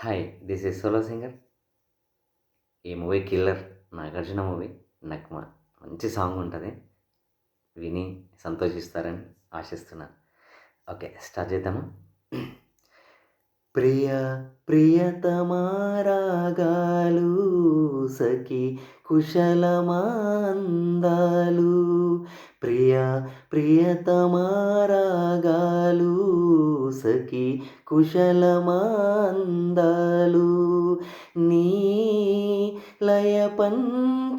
Hi! This is solo singer. ఈ movie 'killer' Nagarjuna movie. నాకు మంచి సాంగ్ ఉంటది. విని సంతోషిస్తారని ఆశిస్తున్నాను. ఓకే. స్టార్ట్ చేద్దామా? ప్రియ ప్రియతమా రాగాలు సఖి కుశలమా అందాలు. ప్రియ ప్రియతమా రాగాలు సఖి కుశలమా అందాలు. నీ లయ పంచుకుంటుంటే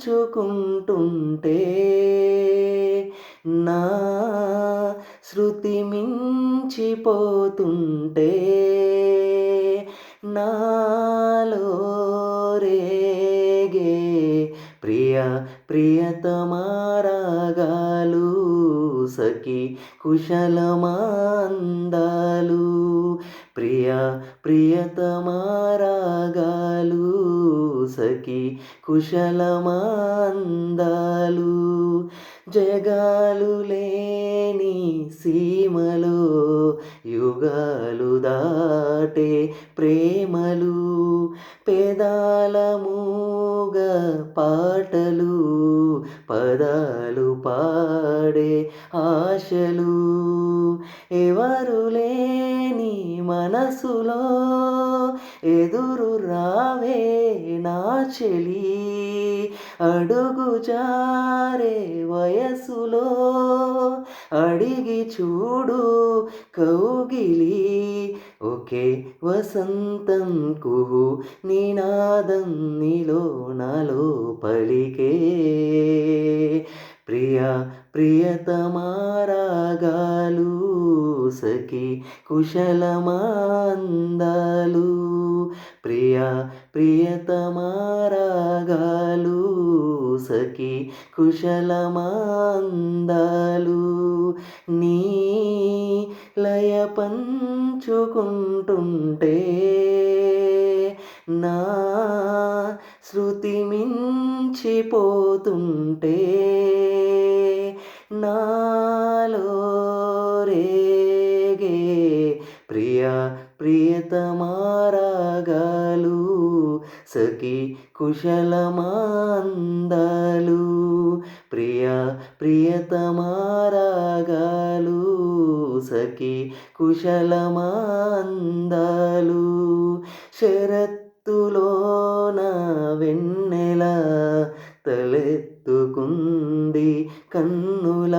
నా శృతి మించిపోతుంటే నాలో రేగే ప్రియ ప్రియతమా రాగాలు సఖి కుశలమా అందాలు. ప్రియ ప్రియతమా రాగాలు సఖి కుశలమా అందాలు. జగాలు లేని సీమలో యుగాలు దాటే ప్రేమలు, పేదాల మూగ పాటలు, పదాలు పాడే ఆశలు. ఎవరు లేని మనసులో ఎదురు రావే నా చెలి, అడుగు జారే వయసులో అడిగి చూడు కౌగిలి. ఒకే వసంతం కుహు నినాదం నీలో నాలో పలికే. ప్రియ ప్రియతమా రాగాలు సఖి కుశలమా అందాలు. ప్రియ ప్రియతమా రాగాలు సఖి కుశలమా అందాలు. నీ లయ పంచుకుంటుంటే నా శృతి మించిపోతుంటే నాలో రేగే ప్రియ ప్రియతమా రాగాలు సఖి కుశలమా అందాలు. ప్రియ ప్రియతమా రాగాలు సఖి కుశలమా అందాలు. శరత్తులోన వెన్నెల తలెత్తుకుంది కన్నుల,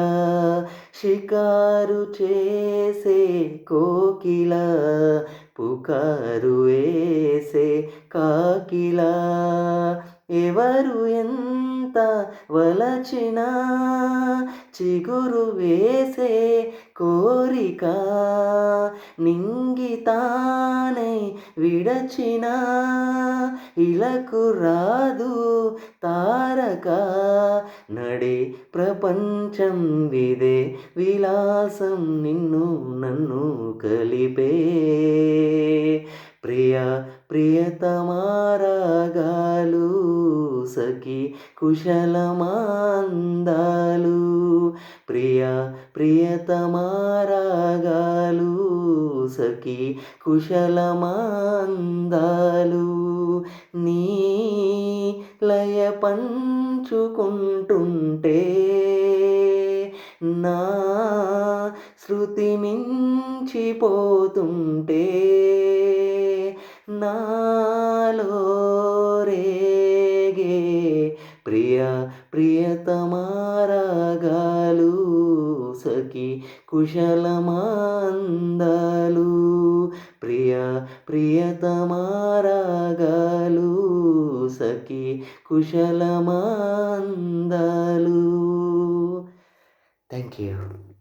షికారు చేసే కోకిల, పుకారు వేసే కాకిల. ఎవరు ఎంత వలచినా చిగురు వేసే కోరిక, నింగితానై విడచిన ఇలకు రాదు తారక. నడే ప్రపంచం విదే విలాసం నిన్ను నన్ను కలిపే. ప్రియ ప్రియతమా రాగాలు సఖి కుశలమా అందాలు. ప్రియ ప్రియతమా రాగాలు సఖి కుశలమా అందాలు. నీ లయ పంచుకుంటుంటే నా శృతి మించిపోతుంటే నాలో రేగే ప్రియ ప్రియతమా రాగాలు సఖి కుశలమా అందాలు. ప్రియ ప్రియతమా రాగాలు సఖి కుశలమా అందాలు. Thank you.